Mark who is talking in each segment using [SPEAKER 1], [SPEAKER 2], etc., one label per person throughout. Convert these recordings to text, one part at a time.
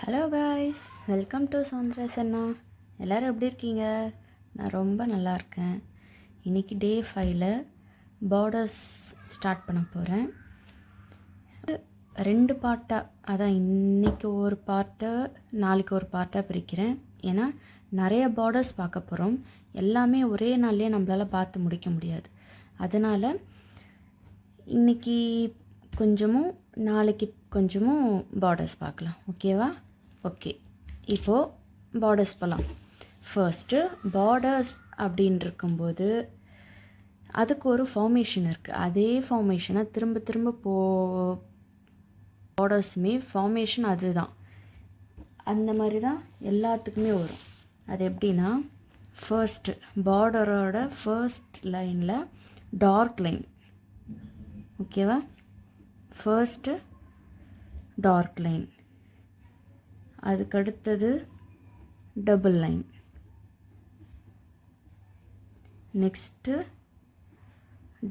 [SPEAKER 1] Hello guys, welcome to Soundarya அண்ணா. எல்லோரும் எப்படி இருக்கீங்க? நான் ரொம்ப நல்லா இருக்கேன். இன்றைக்கி டே 5ல் பார்டர்ஸ் ஸ்டார்ட் பண்ண போகிறேன். 2 பார்ட்டாக, அதான் இன்றைக்கி ஒரு பார்ட்டை நாளைக்கு ஒரு பார்ட்டாக பிரிக்கிறேன். ஏன்னா நிறைய பார்டர்ஸ் பார்க்க போகிறோம். எல்லாமே ஒரே நாள்லேயே நம்மளால் பார்த்து முடிக்க முடியாது. அதனால் இன்றைக்கி கொஞ்சமும் நாளைக்கு கொஞ்சமும் பார்டர்ஸ் பார்க்கலாம். ஓகேவா? ஓகே, இப்போது பார்டர்ஸ் போகலாம். ஃபர்ஸ்ட்டு பார்டர்ஸ் அப்படின்னு இருக்கும்போது அதுக்கு ஒரு ஃபார்மேஷன் இருக்குது. அதே ஃபார்மேஷனை திரும்ப திரும்ப பார்டர்ஸுமே ஃபார்மேஷன் அதுதான். அந்த மாதிரி தான் எல்லாத்துக்குமே வரும். அது எப்படின்னா, ஃபர்ஸ்ட்டு பார்டரோட ஃபர்ஸ்ட் லைனில் டார்க் லைன். ஓகேவா? ஃபர்ஸ்ட்டு டார்க் லைன், அதுக்கடுத்தது double line, next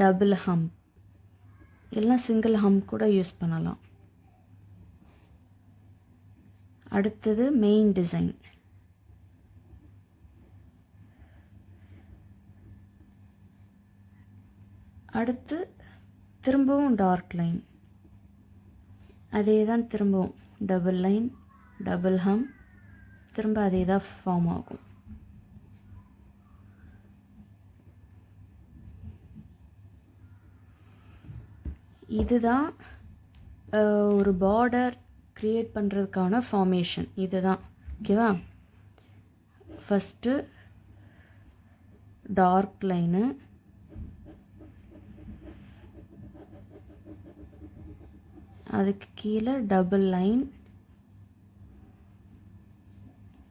[SPEAKER 1] double hump, எல்லாம் சிங்கிள் ஹம்ப் கூட யூஸ் பண்ணலாம். அடுத்தது மெயின் டிசைன், அடுத்து திரும்பவும் டார்க் லைன், அதே தான் திரும்பவும் டபுள் லைன், டபுள் ஹம், திரும்ப அதே தான் ஃபார்ம் ஆகும். இதுதான் ஒரு பார்டர் க்ரியேட் பண்ணுறதுக்கான ஃபார்மேஷன். இதுதான். ஓகேவா? ஃபஸ்ட்டு டார்க் லைனு, அதுக்கு கீழே டபுள் லைன்,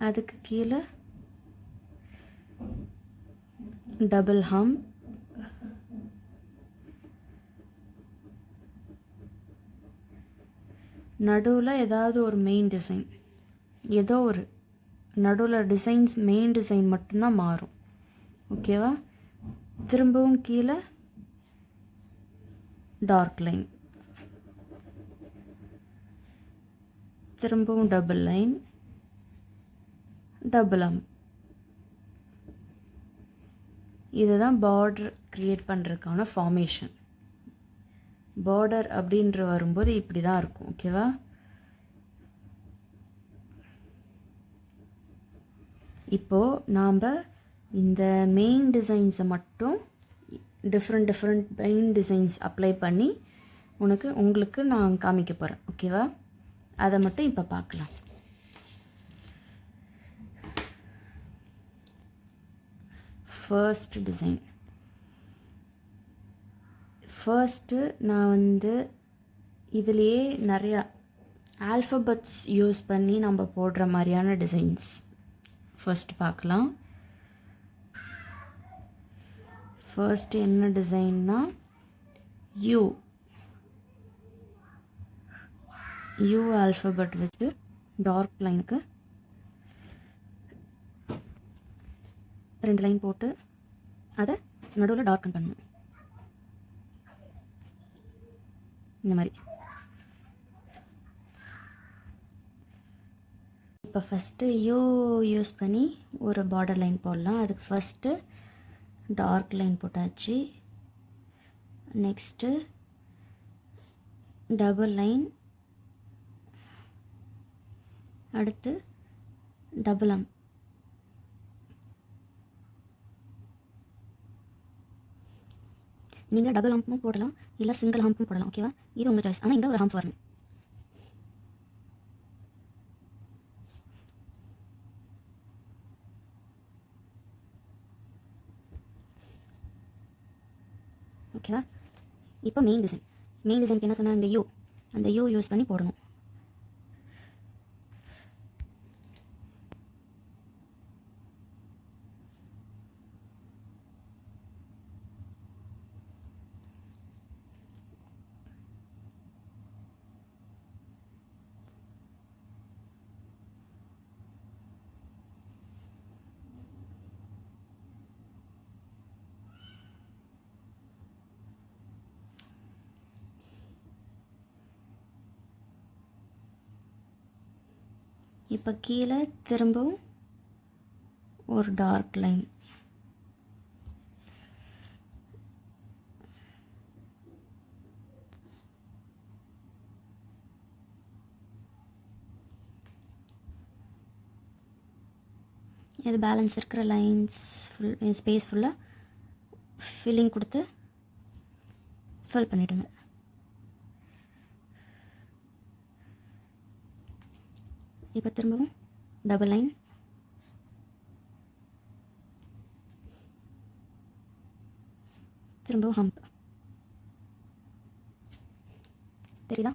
[SPEAKER 1] அதுக்கு கீழே டபுள் ஹம், நடுவில் ஏதாவது ஒரு மெயின் டிசைன், ஏதோ ஒரு நடுவில் டிசைன்ஸ், மெயின் டிசைன் மட்டும்தான் மாறும். ஓகேவா? திரும்பவும் கீழே டார்க் லைன், திரும்பவும் டபுள் லைன், டபுள் ஹம். இதுதான் பார்டர் க்ரியேட் பண்ணுறதுக்கான ஃபார்மேஷன். பார்டர் அப்படின்ற வரும்போது இப்படி தான் இருக்கும். ஓகேவா? இப்போது நாம் இந்த மெயின் டிசைன்ஸை மட்டும் டிஃப்ரெண்ட் மெயின் டிசைன்ஸ் அப்ளை பண்ணி உங்களுக்கு நான் காமிக்க போகிறேன். ஓகேவா? அதை மட்டும் இப்போ பார்க்கலாம். First design. ஃபர்ஸ்ட்டு நான் இதுலேயே நிறையா ஆல்ஃபபெட்ஸ் யூஸ் பண்ணி நம்ம போடுற மாதிரியான டிசைன்ஸ் ஃபர்ஸ்ட் பார்க்கலாம். ஃபர்ஸ்ட் என்ன டிசைன்னா, யூ ஆல்ஃபபெட் வச்சு டார்க் லைனுக்கு 2 லைன் போட்டு அதை நடுவில் டார்க்கன் பண்ணணும். இந்த மாதிரி. இப்போ ஃபஸ்ட்டு யூ யூஸ் பண்ணி ஒரு பார்டர் லைன் போடலாம். அதுக்கு ஃபஸ்ட்டு டார்க் லைன் போட்டாச்சு. நெக்ஸ்ட்டு டபுள் லைன், அடுத்து டபுள் ஹம். நீங்கள் டபுள் ஹம்பும் போடலாம், இல்லை சிங்கிள் ஹம்பும் போடலாம். ஓகேவா? இது உங்கள் சாய்ஸ். ஆனால் இங்கே ஒரு ஹம்ப் வரணும். ஓகேவா? இப்போ மெயின் டிசைனுக்கு என்ன சொன்னால், அந்த யூ யூஸ் பண்ணி போடணும். இப்போ கீழே திரும்பவும் ஒரு டார்க் லைன். இது பேலன்ஸ் இருக்கிற லைன்ஸ் ஸ்பேஸ் ஃபுல்லாக ஃபில்லிங் கொடுத்து ஃபில் பண்ணிவிடுங்க. இப்போ திரும்பவும் டபுள் லைன், திரும்பவும் ஹம்ப். தெரியுதா?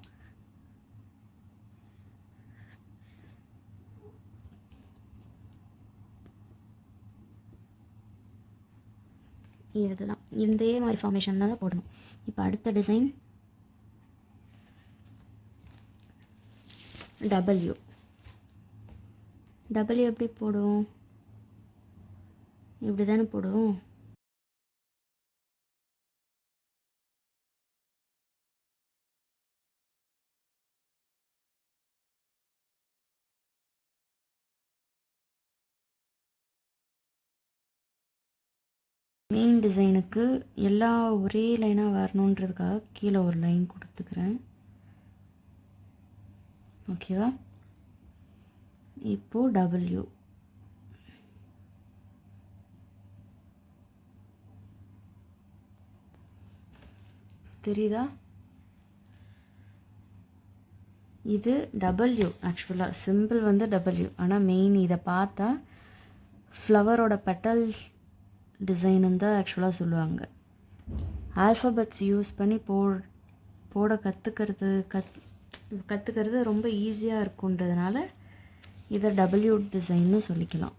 [SPEAKER 1] இதுதான் இதே மாதிரி ஃபார்மேஷன் தான் போடணும். இப்போ அடுத்த டிசைன் டபிள்யூ. டபிள்யூ எப்படி போடுவோம்? இப்படி தானே போடுவோம். மெயின் டிசைனுக்கு எல்லா ஒரே லைனாக வரணுன்றதுக்காக கீழே ஒரு லைன் கொடுத்துக்கிறேன். ஓகேவா? இப்போது டபிள்யூ. தெரியுதா? இது டபிள்யூ. ஆக்சுவலாக சிம்பிள் வந்து டபிள்யூ, ஆனால் மெயின் இதை பார்த்தா ஃப்ளவரோட பெட்டல்ஸ் டிசைனுன்னு தான் ஆக்சுவலாக சொல்லுவாங்க. ஆல்ஃபபெட்ஸ் யூஸ் பண்ணி போட கற்றுக்கிறது ரொம்ப ஈஸியாக இருக்குன்றதுனால இதை டபிள்யூ டிசைன்னு சொல்லிக்கலாம்.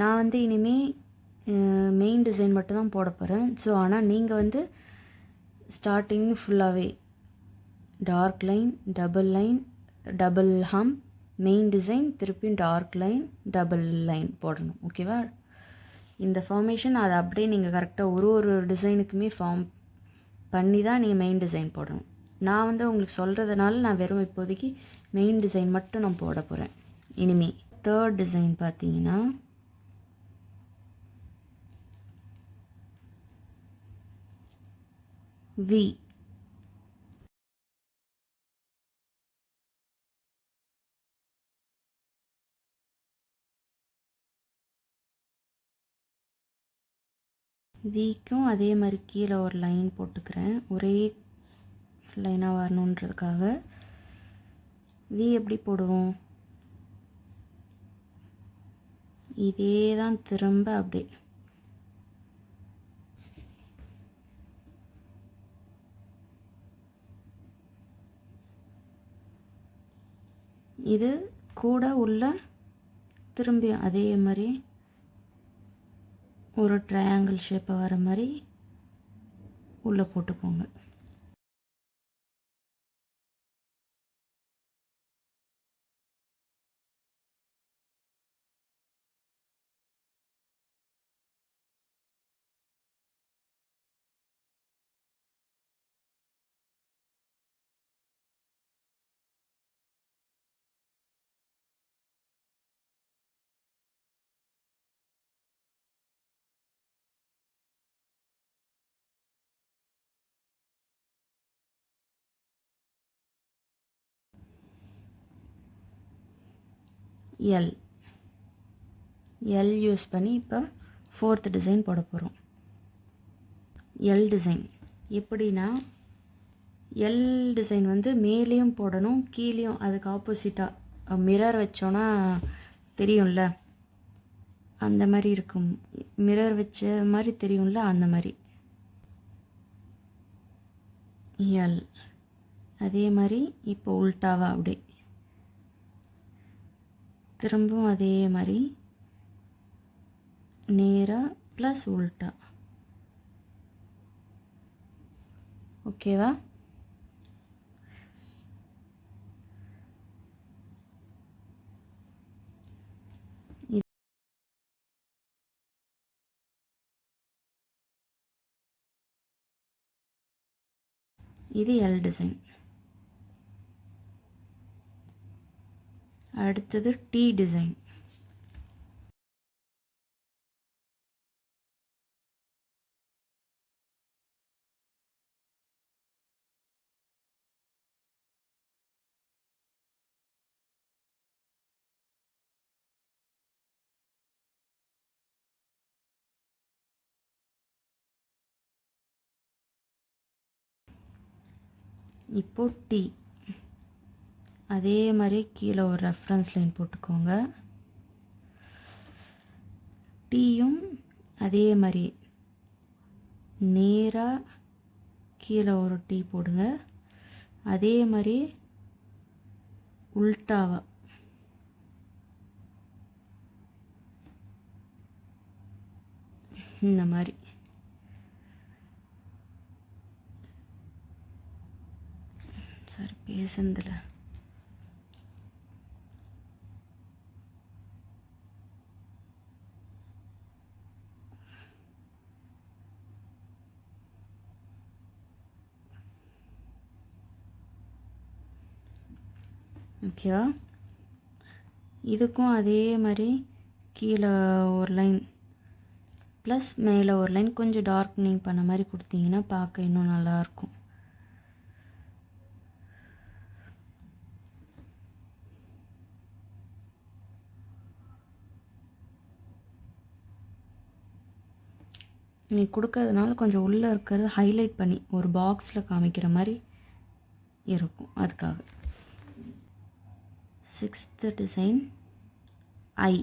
[SPEAKER 1] நான் வந்து இனிமேல் மெயின் டிசைன் மட்டும்தான் போட போகிறேன். ஸோ ஆனால் நீங்கள் வந்து ஸ்டார்டிங் ஃபுல்லாகவே dark line, double hump, main design, திருப்பியும் டார்க் லைன், டபுள் லைன் போடணும். ஓகேவா? இந்த ஃபார்மேஷன் அதை அப்படியே நீங்கள் கரெக்டாக ஒரு டிசைனுக்குமே ஃபார்ம் பண்ணி தான் நீங்கள் மெயின் டிசைன் போடணும். நான் வந்து உங்களுக்கு சொல்கிறதுனால நான் வெறும் இப்போதைக்கு மெயின் டிசைன் மட்டும் நான் போட போகிறேன். இனிமேல் தேர்ட் டிசைன் பார்த்தீங்கன்னா வி. விக்கும் அதே மாதிரி கீழே ஒரு லைன் போட்டுக்கிறேன், ஒரே லைனாக வரணுன்றதுக்காக. வி எப்படி போடுவோம்? இதே தான் திரும்ப அப்படியே இது கூட உள்ள திரும்பி அதே மாதிரி ஒரு ட்ரையாங்கிள் ஷேப்பை வர மாதிரி உள்ளே போட்டுக்கோங்க. எல் யூஸ் பண்ணி இப்போ ஃபோர்த் டிசைன் போட போகிறோம். எல் டிசைன் எப்படின்னா, எல் டிசைன் வந்து மேலேயும் போடணும் கீழேயும், அதுக்கு ஆப்போசிட்டாக மிரர் வச்சோன்னா தெரியும்ல, அந்த மாதிரி இருக்கும். மிரர் வச்ச மாதிரி தெரியும்ல, அந்த மாதிரி. எல். அதே மாதிரி இப்போ உல்டாவா அப்படி திரும்பவும் அதே மாதிரி நேராக ப்ளஸ் உல்டா. ஓகேவா? இது எல் டிசைன். அடுத்தது டி டிசைன். இப்போ டி. அதே மாதிரி கீழே ஒரு ரெஃபரன்ஸ் லைன் போட்டுக்கோங்க. டீயும் அதே மாதிரி நேராக கீழே ஒரு டீ போடுங்க. அதே மாதிரி உல்டாவா இந்த மாதிரி. சரி பேசுனதில் ஓகேவா? இதுக்கும் அதே மாதிரி கீழே ஒரு லைன் ப்ளஸ் மேலே ஒரு லைன் கொஞ்சம் டார்க்னிங் பண்ண மாதிரி கொடுத்தீங்கன்னா பார்க்க இன்னும் நல்லாயிருக்கும். நீ கொடுக்கறதுனால கொஞ்சம் உள்ளே இருக்கிறது ஹைலைட் பண்ணி ஒரு பாக்ஸில் காமிக்கிற மாதிரி இருக்கும். அதுக்காக 6th டிசைன் ஐ.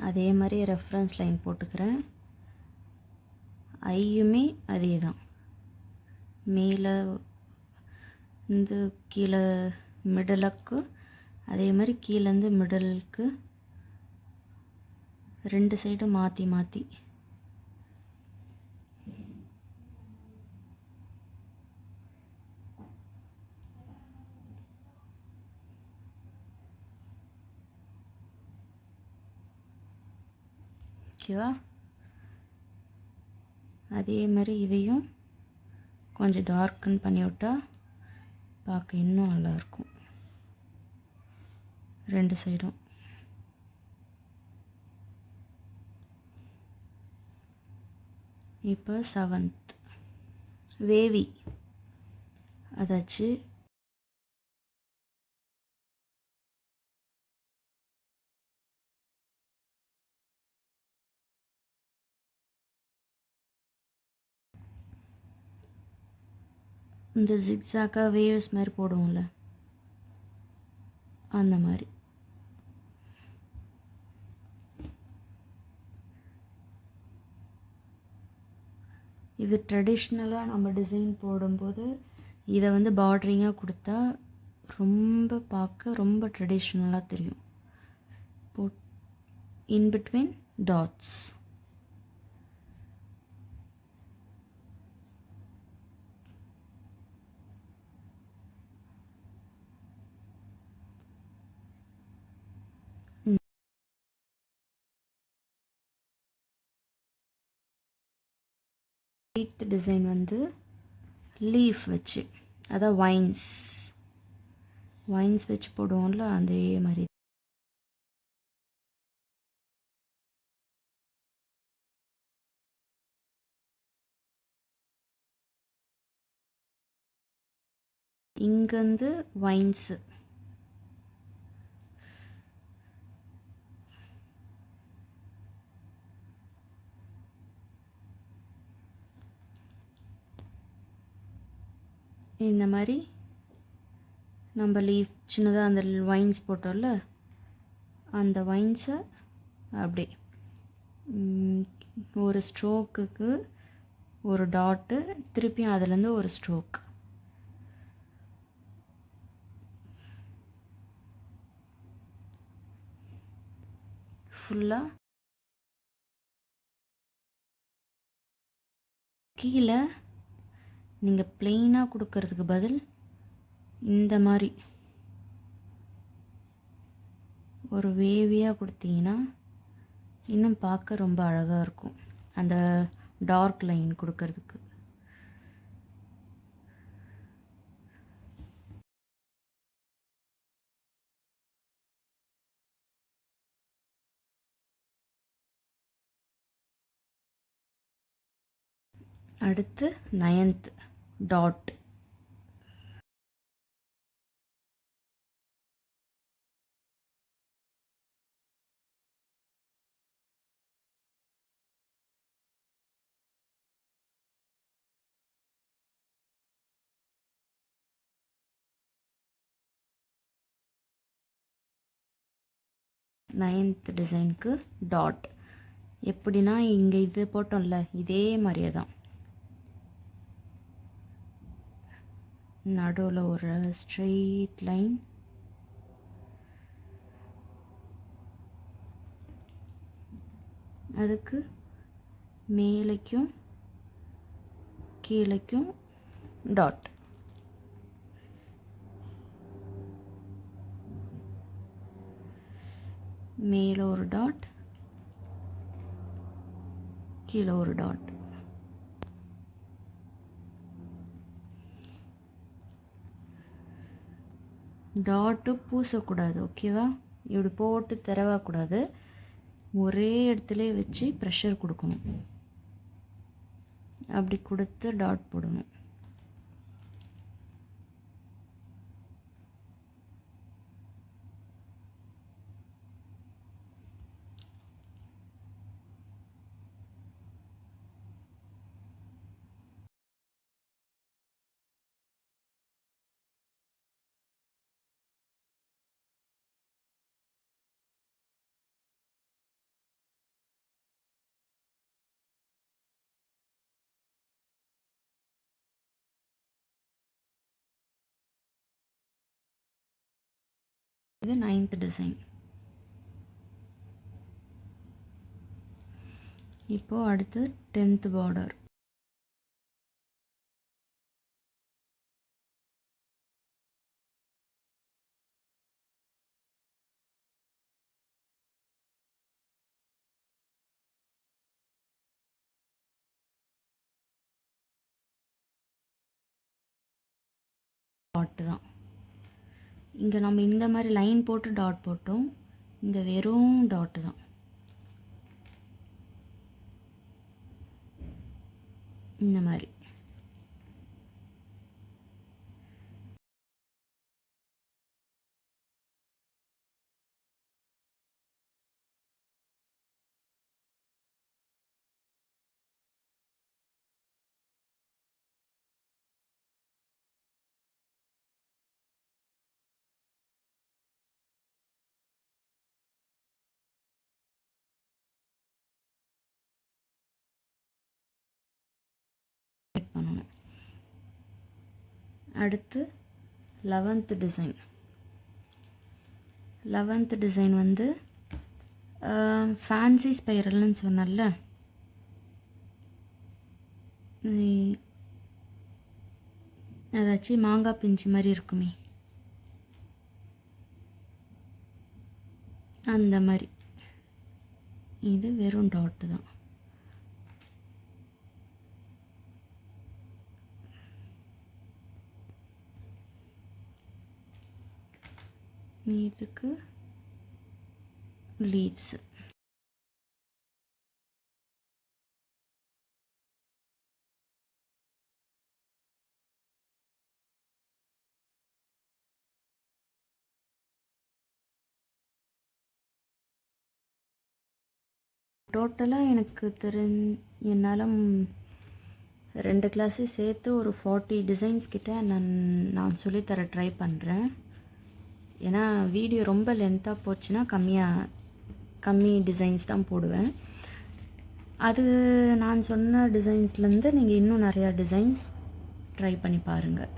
[SPEAKER 1] அதே மாதிரி ரெஃபரன்ஸ் லைன் போட்டுக்கிறேன். ஐயுமே அதே தான். மேலே இந்த கீழே மிடலுக்கு அதே மாதிரி கீழேருந்து மிடலுக்கு 2 சைடும் மாற்றி மாற்றி. ஓகேவா? அதே மாதிரி இதையும் கொஞ்சம் டார்க்குன்னு பண்ணி விட்டா பார்க்க இன்னும் நல்லாயிருக்கும் 2 சைடும். இப்போ 7th வேவி. அதாச்சு இந்த ஜிக்ஸாக்காக வேவ்ஸ் மாதிரி போடுவோம்ல, அந்த மாதிரி. இது ட்ரெடிஷ்னலாக நம்ம டிசைன் போடும்போது இதை வந்து பார்டரிங்காக கொடுத்தா ரொம்ப பார்க்க ரொம்ப ட்ரெடிஷ்னலாக தெரியும். In between dots. Eighth design வந்து லீஃப் வச்சு, அதான் வைன்ஸ். வைன்ஸ் வச்சு போடுவோம்ல அதே மாதிரி. இங்கேருந்து வைன்ஸு இந்த மாதிரி நம்ம லீஃப் சின்னதாக அந்த வைன்ஸ் போட்டோம்ல அந்த வைன்ஸை அப்படியே ஒரு ஸ்ட்ரோக்குக்கு ஒரு டாட்டு, திருப்பியும் அதுலேருந்து ஒரு ஸ்ட்ரோக். ஃபுல்லாக கீழே நீங்கள் ப்ளெயினாக கொடுக்கறதுக்கு பதில் இந்த மாதிரி ஒரு வேவியாக கொடுத்தீங்கன்னா இன்னும் பார்க்க ரொம்ப அழகாக இருக்கும் அந்த டார்க் லைன் கொடுக்கறதுக்கு. அடுத்து 9th டாட். நைன்த் டிசைனுக்கு டாட் எப்படின்னா இங்கே இது போட்டோம்ல இதே மாதிரியே தான் நடுவில் ஒரு ஸ்ட்ரெயிட் லைன், அதுக்கு மேலேக்கும் கீழேக்கும் டாட். மேலே ஒரு டாட், கீழே ஒரு டாட். டாட்டு பூசக்கூடாது, ஓகேவா? இப்படி போட்டு திறவக்கூடாது, ஒரே இடத்துல வச்சு ப்ரெஷர் கொடுக்கணும். அப்படி கொடுத்து டாட் போடணும். இது 9th டிசைன். இப்போ அடுத்து 10th பார்டர். டாட் தான். இங்கே நம்ம இந்த மாதிரி லைன் போட்டு டாட் போட்டோம், இங்கே வெறும் டாட்டு தான். இந்த மாதிரி பண்ணணும். அடுத்து 11th டிசைன். 11th டிசைன் வந்து ஃபேன்சி ஸ்பைரல்னு சொன்னல, அதாச்சும் மாங்காய் பிஞ்சு மாதிரி இருக்குமே அந்த மாதிரி. இது வெறும் டாட்டு தான். இதுக்கு லீவ்ஸு. டோட்டலாக எனக்கு என்னால் 2 கிளாஸே சேர்த்து ஒரு 40 டிசைன்ஸ் கிட்ட நான் சொல்லித்தர ட்ரை பண்ணுறேன். ஏன்னா வீடியோ ரொம்ப லென்த்தாக போச்சுன்னா கம்மி டிசைன்ஸ் தான் போடுவேன். அது நான் சொன்ன டிசைன்ஸ்லேருந்து நீங்கள் இன்னும் நிறையா டிசைன்ஸ் ட்ரை பண்ணி பாருங்கள்.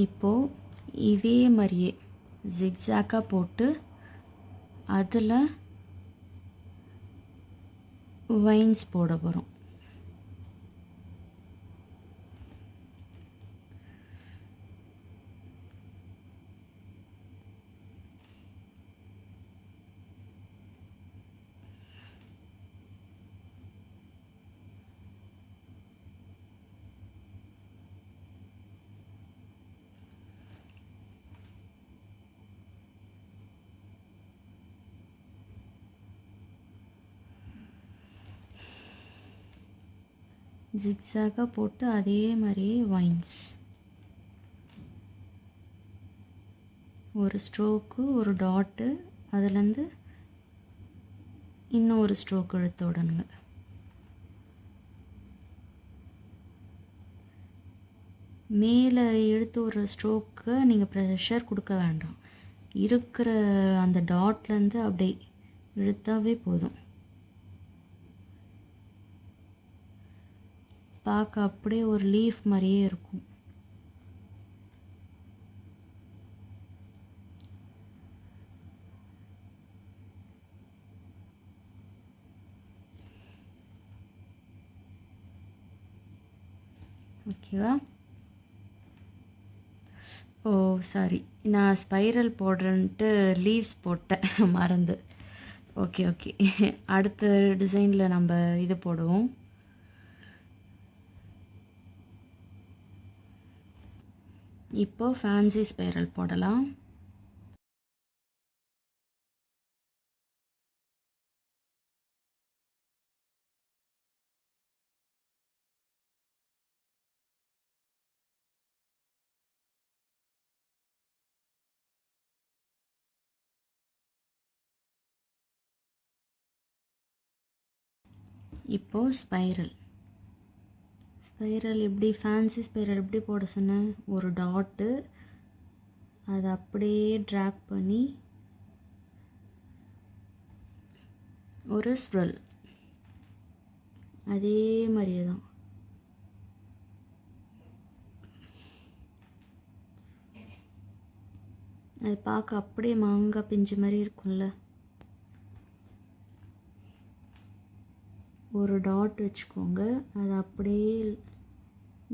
[SPEAKER 1] இப்போது இதே மாதிரியே ஜிக்ஸாக்காக போட்டு அதில் வைன்ஸ் போட போகிறோம். ஜிக்ஸாக்காக போட்டு அதே மாதிரியே வைன்ஸ் ஒரு ஸ்ட்ரோக்கு ஒரு டாட்டு, அதுலேருந்து இன்னும் ஒரு ஸ்ட்ரோக் இழுத்து விடணுங்க. மேலே இழுத்து ஒரு ஸ்ட்ரோக்கு நீங்கள் ப்ரெஷர் கொடுக்க வேண்டாம். இருக்கிற அந்த டாட்லேருந்து அப்படியே இழுத்தாவே போதும். பார்க்க அப்படியே ஒரு லீஃப் மாதிரியே இருக்கும். ஓகேவா? ஓ சாரி, நான் ஸ்பைரல் போடுறேன்ட்டு லீவ்ஸ் போட்டேன் மறந்து. ஓகே ஓகே, அடுத்த டிசைனில் நம்ம இது போடுவோம். இப்போ ஃபேன்சி ஸ்பைரல் போடலாம். இப்போது ஸ்பைரல் எப்படி ஃபேன்சி ஸ்பைரல் எப்படி போட சொன்னேன்? ஒரு டாட்டு, அதை அப்படியே ட்ராக் பண்ணி ஒரு ஸ்ப்ரல், அதே மாதிரியே தான். அது பார்க்க அப்படியே மாங்காய் பிஞ்சு மாதிரி இருக்கும்ல. ஒரு டாட் வச்சுக்கோங்க, அதை அப்படியே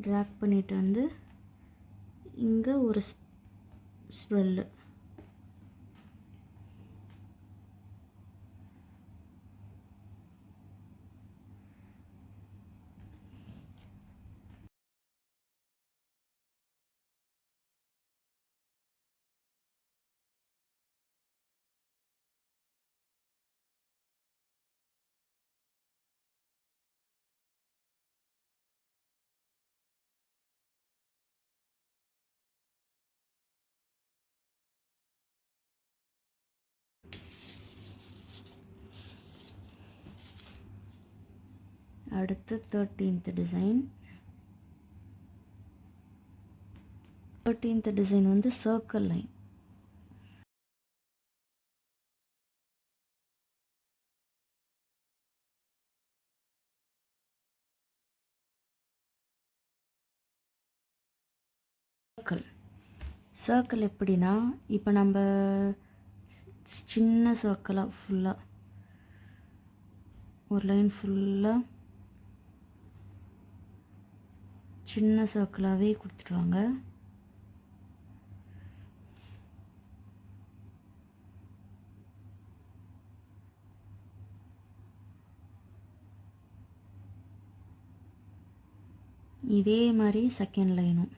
[SPEAKER 1] ட்ராக் பண்ணிட்டு வந்து இங்கே ஒரு ஸ்ப்ரெல்லு. அடுத்து 13th டிசைன். 13th டிசைன் வந்து சர்க்கிள் லைன். சர்க்கிள் எப்படின்னா, இப்போ நம்ம சின்ன சர்க்கிளாக ஃபுல்லாக ஒரு லைன் ஃபுல்லாக சின்ன சர்க்கிளாகவே கொடுத்துட்டு வாங்க. இதே மாதிரி செகண்ட் லைனும்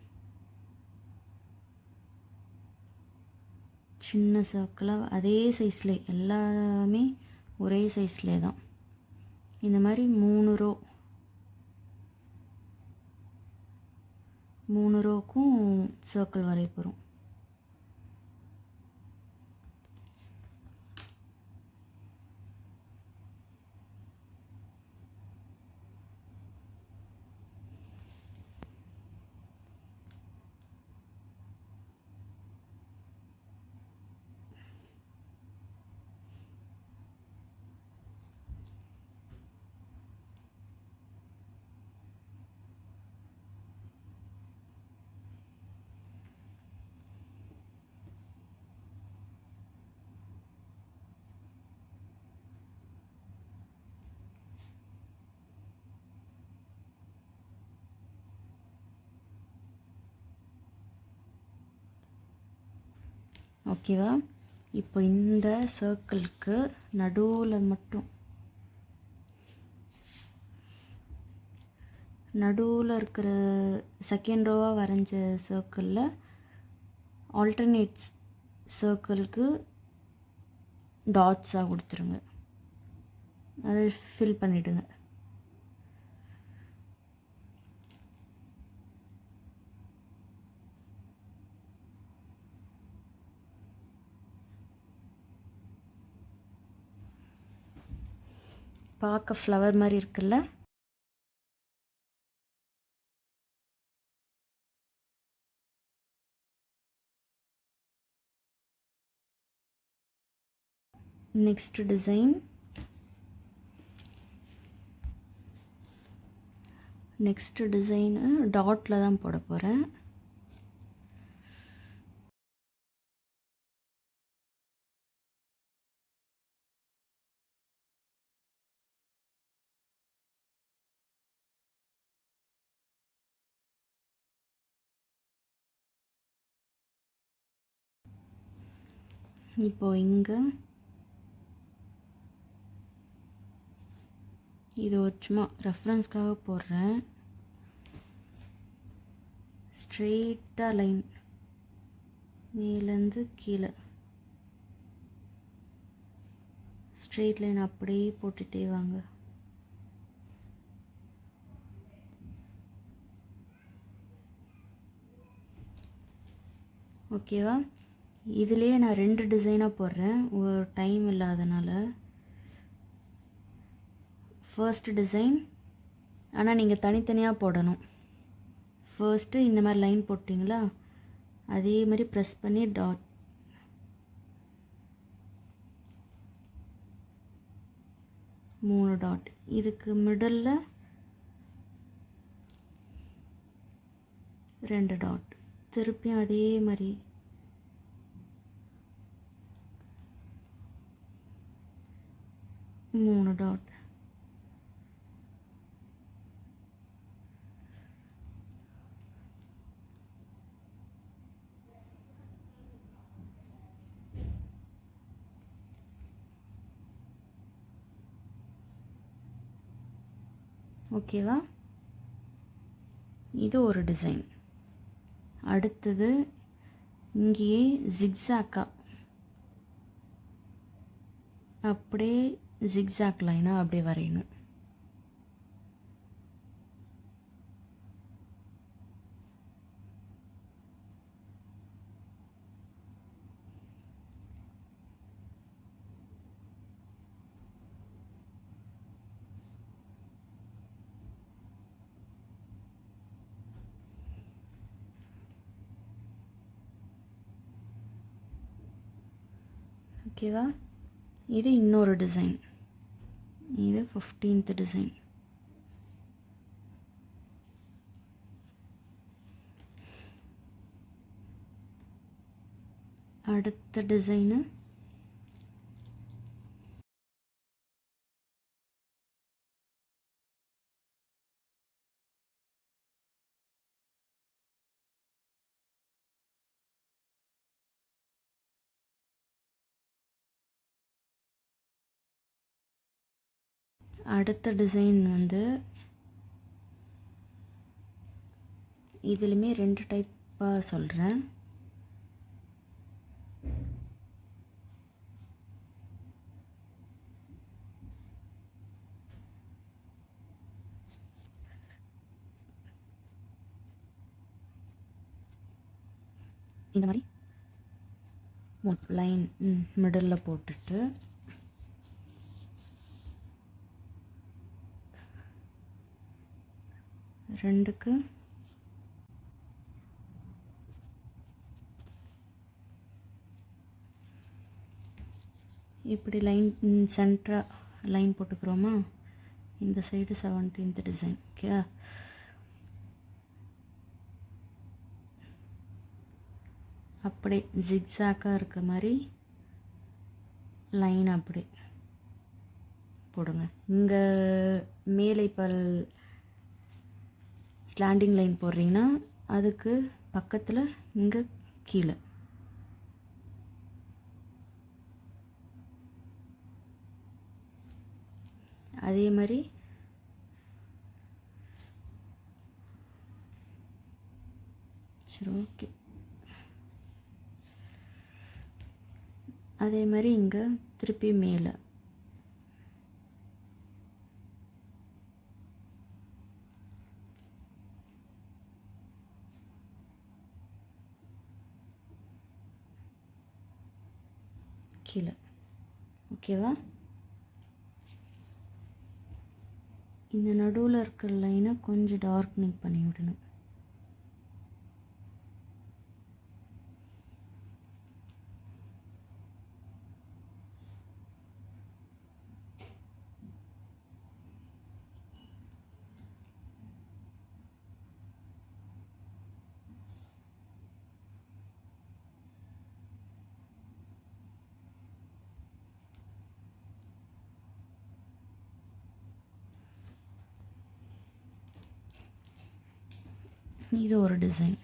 [SPEAKER 1] சின்ன சர்க்கிளாக அதே சைஸில், எல்லாமே ஒரே சைஸ்லே தான். இந்த மாதிரி 3 ரோக்கும் சர்க்கிள் வரைய போகிறோம். ஓகேவா? இப்போ இந்த சர்க்கிளுக்கு நடுவில் இருக்கிற செகண்ட் ரோவாக வரைஞ்ச சர்க்கிளில் ஆல்டர்னேட்ஸ் சர்க்கிளுக்கு டாட்ஸாக கொடுத்துருங்க. அதை ஃபில் பண்ணிவிடுங்க. பார்க்க ஃப்ளவர் மாதிரி இருக்குல்ல? நெக்ஸ்ட் டிசைனு டாட்டில் தான் போட போகிறேன். இப்போ இங்கே இது ஒரு சும்மா ரெஃபரன்ஸ்க்காக போடுறேன். ஸ்ட்ரெயிட்டாக லைன் மேலேருந்து கீழே ஸ்ட்ரெயிட் லைன் அப்படியே போட்டுகிட்டே வாங்க. ஓகேவா? இதுலேயே நான் 2 டிசைனாக போடுறேன், ஒரு டைம் இல்லாதனால. ஃபர்ஸ்ட் டிசைன் ஆனால் நீங்கள் தனித்தனியாக போடணும். ஃபர்ஸ்ட்டு இந்த மாதிரி லைன் போட்டிங்களா, அதே மாதிரி ப்ரெஸ் பண்ணி டாட், மூணு டாட், இதுக்கு மிடில் 2 டாட், திருப்பியும் அதே மாதிரி மூணு டாட். ஓகேவா? இது ஒரு டிசைன். அடுத்தது இங்கேயே ஜிக்ஸாக்காக அப்படியே ஜிக்ஸாக் லைனாக அப்படியே வரையணும். ஓகேவா? இது இன்னொரு டிசைன், இது 15th டிசைன். அடுத்த டிசைனு வந்து இதுலேயுமே 2 டைப்பாக சொல்கிறேன். இந்த மாதிரி லைன் மிடில் போட்டுட்டு ரெண்டுக்கு இப்படி லைன் சென்டராக லைன் போட்டுக்கிறோமா. இந்த சைடு 17th டிசைன். ஓகே, அப்படியே ஜிக்ஸாக்காக இருக்க மாதிரி லைன் அப்படி போடுங்க. இங்கே மேலே இப்போ ஸ்லாண்டிங் லைன் போடுறீங்கன்னா அதுக்கு பக்கத்தில் இங்கே கீழே அதே மாதிரி சரி ஓகே. அதே மாதிரி இங்கே திருப்பி மேலே கீழே. ஓகேவா? இந்த நடுவில் இருக்கிற லைனை கொஞ்சம் டார்க்னிங் பண்ணி விடணும். இது ஒரு டிசைன்.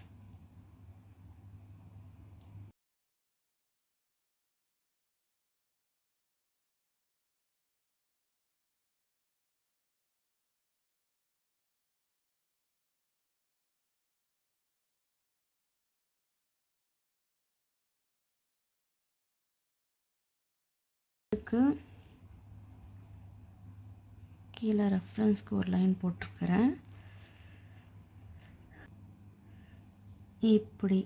[SPEAKER 1] இதுக்கு கீழே ரெஃபரன்ஸ்க்கு ஒரு லைன் போட்டிருக்கிறேன். இப்படி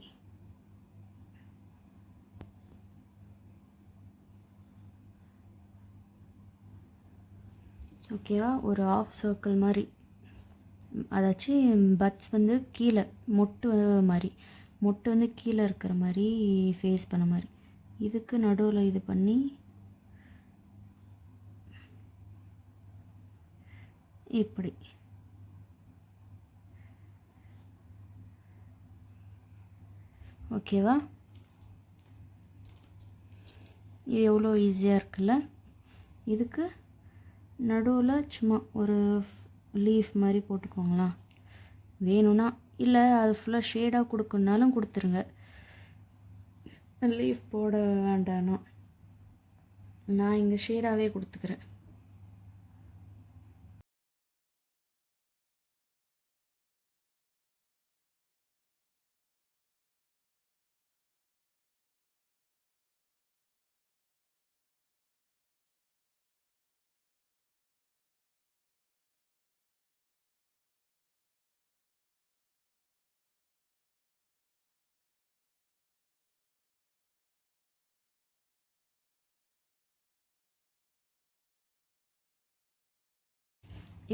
[SPEAKER 1] ஓகேவா? ஒரு ஆஃப் சர்க்கிள் மாதிரி, அதாச்சும் பட்ஸ் வந்து கீழே மொட்டு மாதிரி, மொட்டு வந்து கீழே இருக்கிற மாதிரி ஃபேஸ் பண்ண மாதிரி. இதுக்கு நடுவில் இது பண்ணி இப்படி ஓகேவா? இது எவ்வளோ ஈஸியாக இருக்குல்ல. இதுக்கு நடுவில் சும்மா ஒரு லீஃப் மாதிரி போட்டுக்கோங்களா. வேணும்னா இல்லை அது ஃபுல்லாக ஷேடாக கொடுக்கணுனாலும் கொடுத்துருங்க. லீஃப் போட வேண்டாம்னா நான் இங்கே ஷேடாகவே கொடுத்துக்கிறேன்.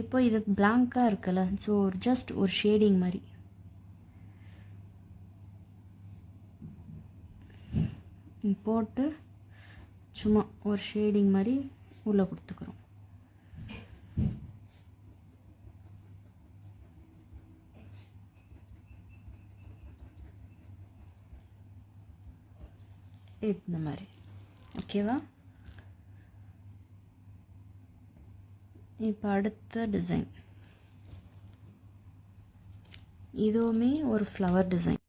[SPEAKER 1] இப்போ இது பிளாங்காக இருக்குல்ல, ஸோ ஜஸ்ட் ஒரு ஷேடிங் மாதிரி போட்டு சும்மா ஒரு ஷேடிங் மாதிரி உள்ளே கொடுத்துக்கிறோம். இந்த மாதிரி ஓகேவா? இப்போ அடுத்த டிசைன், இதுவுமே ஒரு ஃப்ளவர் டிசைன்.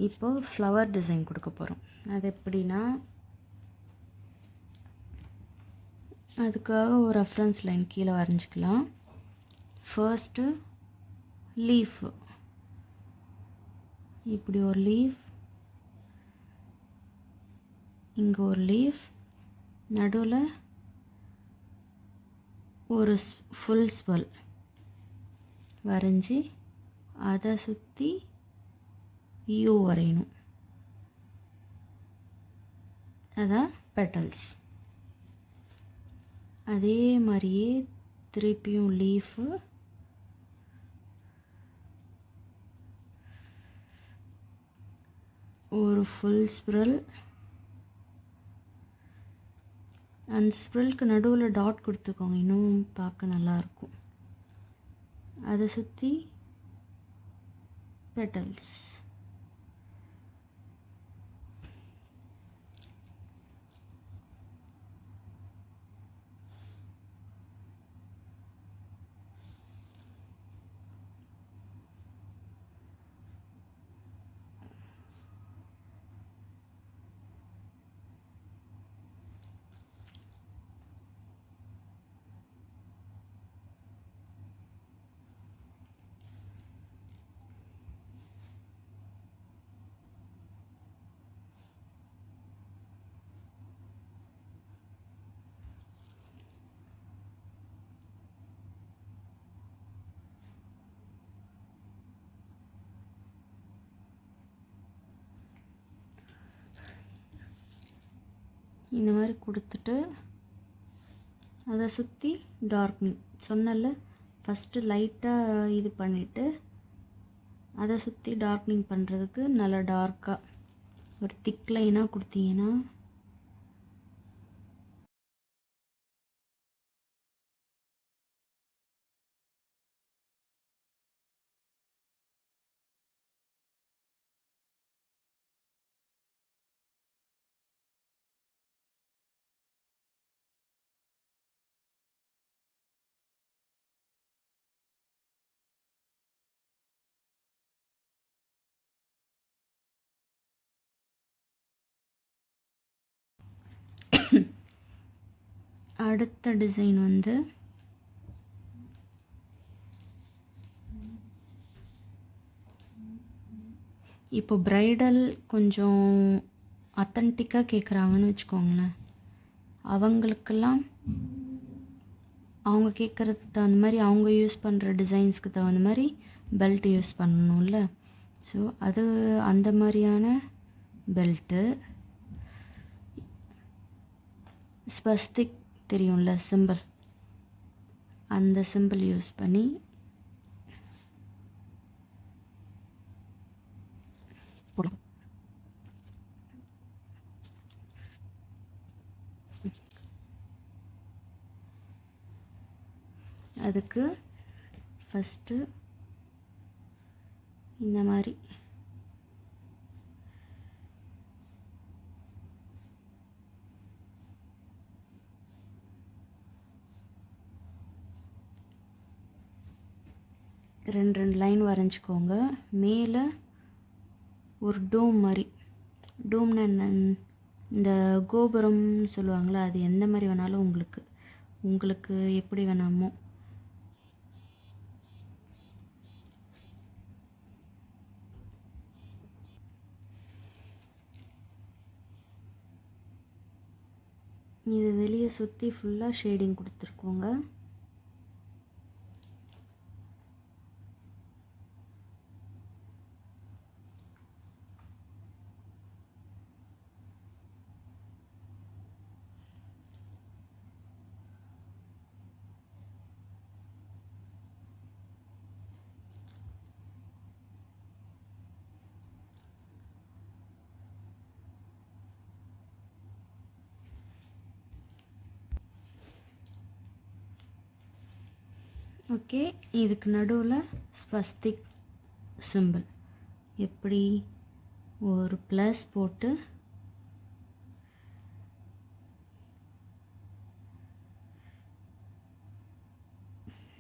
[SPEAKER 1] இப்போ ஃப்ளவர் டிசைன் கொடுக்க போகிறோம். அது எப்படின்னா, அதுக்காக ஒரு ரெஃபரன்ஸ் லைன் கீழே வரைஞ்சிக்கலாம். ஃபர்ஸ்ட்டு லீஃப், இப்படி ஒரு லீஃப், இங்கே ஒரு லீஃப், நடுவில் ஒரு ஃபுல் ஸ்வெல் வரைஞ்சி அதை சுற்றி யூ வரையணும். அதான் பெட்டல்ஸ். அதே மாதிரியே திருப்பியும் லீஃபு, ஒரு ஃபுல் ஸ்ப்ரெல், அந்த ஸ்ப்ரெல்க்கு நடுவில் டாட் கொடுத்துக்கோங்க, இன்னும் பார்க்க நல்லாயிருக்கும். அதை சுற்றி பெட்டல்ஸ். இந்த மாதிரி கொடுத்துட்டு அதை சுற்றி டார்க்னிங் சொன்னல, ஃபஸ்ட்டு லைட்டாக இது பண்ணிவிட்டு அதை சுற்றி டார்க்னிங் பண்ணுறதுக்கு நல்லா டார்க்காக ஒரு திக் லைனாக கொடுத்தீங்கன்னா அடுத்த டிசைன் வந்து இப்போ பிரைடல் கொஞ்சம் அத்தன்டிக்காக கேட்குறாங்கன்னு வச்சுக்கோங்களேன். அவங்களுக்கெல்லாம் அவங்க கேட்குறதுக்கு தகுந்த மாதிரி, அவங்க யூஸ் பண்ணுற டிசைன்ஸ்க்கு தகுந்த மாதிரி பெல்ட் யூஸ் பண்ணணும்ல. ஸோ அது அந்த மாதிரியான பெல்ட்டு, ஸ்வஸ்திக் தெரியும்ல சிம்பிள், அந்த சிம்பிள் யூஸ் பண்ணி போடும். அதுக்கு ஃபஸ்ட்டு இந்த மாதிரி ரெண்டு லைன் வரைஞ்சிக்கோங்க. மேலே ஒரு டோம் மாதிரி, டோம்னா என்ன, இந்த கோபுரம்னு சொல்லுவாங்களே, அது எந்த மாதிரி வேணாலும் உங்களுக்கு எப்படி வேணாமோ. இது வெளியே சுற்றி ஃபுல்லாக ஷேடிங் கொடுத்துருக்கோங்க. ஓகே, இதுக்கு நடுவில் ஸ்வஸ்திக் சிம்பிள் எப்படி ஒரு ப்ளஸ் போட்டு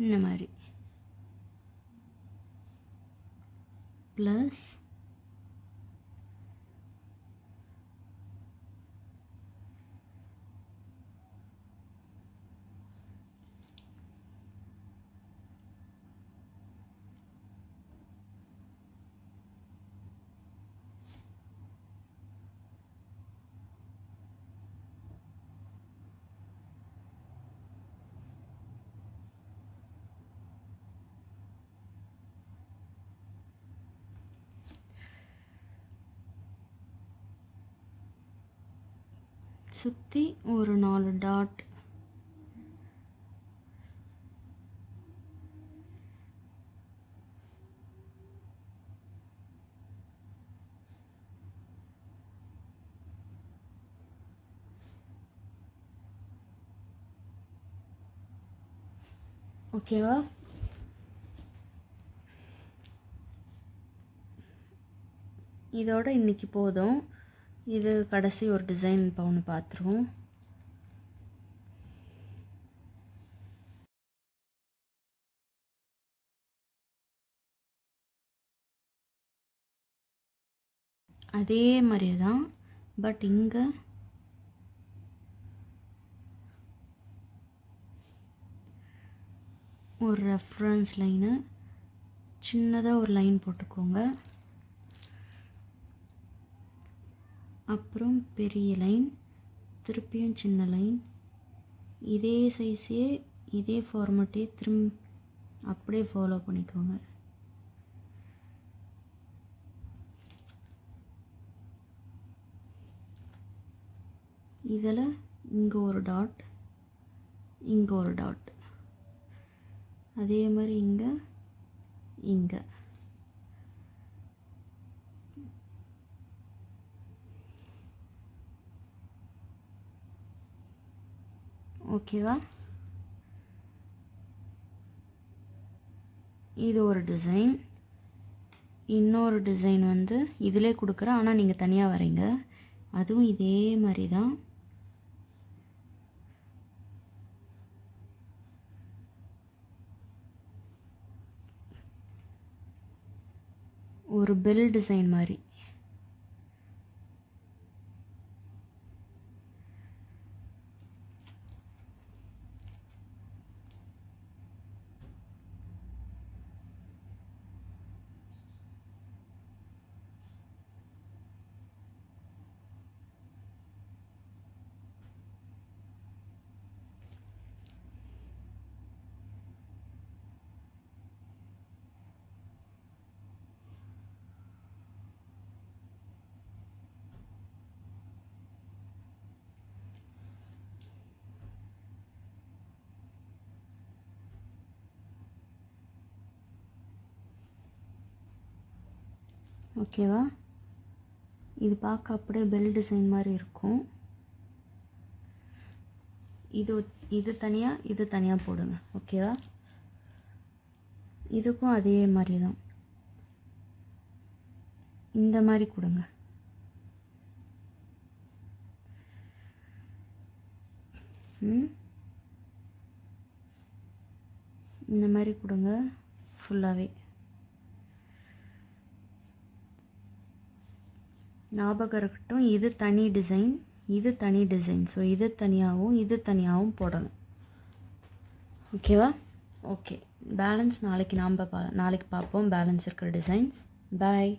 [SPEAKER 1] இந்த மாதிரி ப்ளஸ் சுற்றி ஒரு 4 டாட். ஓகேவா? இதோட இன்றைக்கி போதும். இது கடைசி ஒரு டிசைன் இப்போ ஒன்று பார்த்துருவோம். அதே மாதிரியே தான், பட் இங்கே ஒரு ரெஃபரன்ஸ் லைனு சின்னதாக ஒரு லைன் போட்டுக்கோங்க. அப்புறம் பெரிய லைன், திருப்பியும் சின்ன லைன், இதே சைஸே இதே ஃபார்மேட்டே அப்படியே ஃபாலோ பண்ணிக்கோங்க. இதில் இங்கே ஒரு டாட், இங்கே ஒரு டாட், அதே மாதிரி இங்கே இங்கே. ஓகேவா? இது ஒரு டிசைன். இன்னொரு டிசைன் வந்து இதிலே கொடுக்குறேன், ஆனால் நீங்கள் தனியாக வரீங்க. அதுவும் இதே மாதிரி தான். ஒரு பெல் டிசைன் மாதிரி. ஓகேவா? இது பார்க்க அப்படியே பெல் டிசைன் மாதிரி இருக்கும். இது தனியாக இது தனியாக போடுங்க. ஓகேவா? இதுக்கும் அதே மாதிரி தான், இந்த மாதிரி கொடுங்க. இந்த மாதிரி கொடுங்க ஃபுல்லாகவே. ஞாபகம் இருக்கட்டும், இது தனி டிசைன், இது தனி டிசைன். ஸோ இது தனியாகவும் இது தனியாகவும் போடணும். ஓகேவா? ஓகே, பேலன்ஸ் நாளைக்கு நாளைக்கு பார்ப்போம். பேலன்ஸ் இருக்கிற டிசைன்ஸ். பாய்.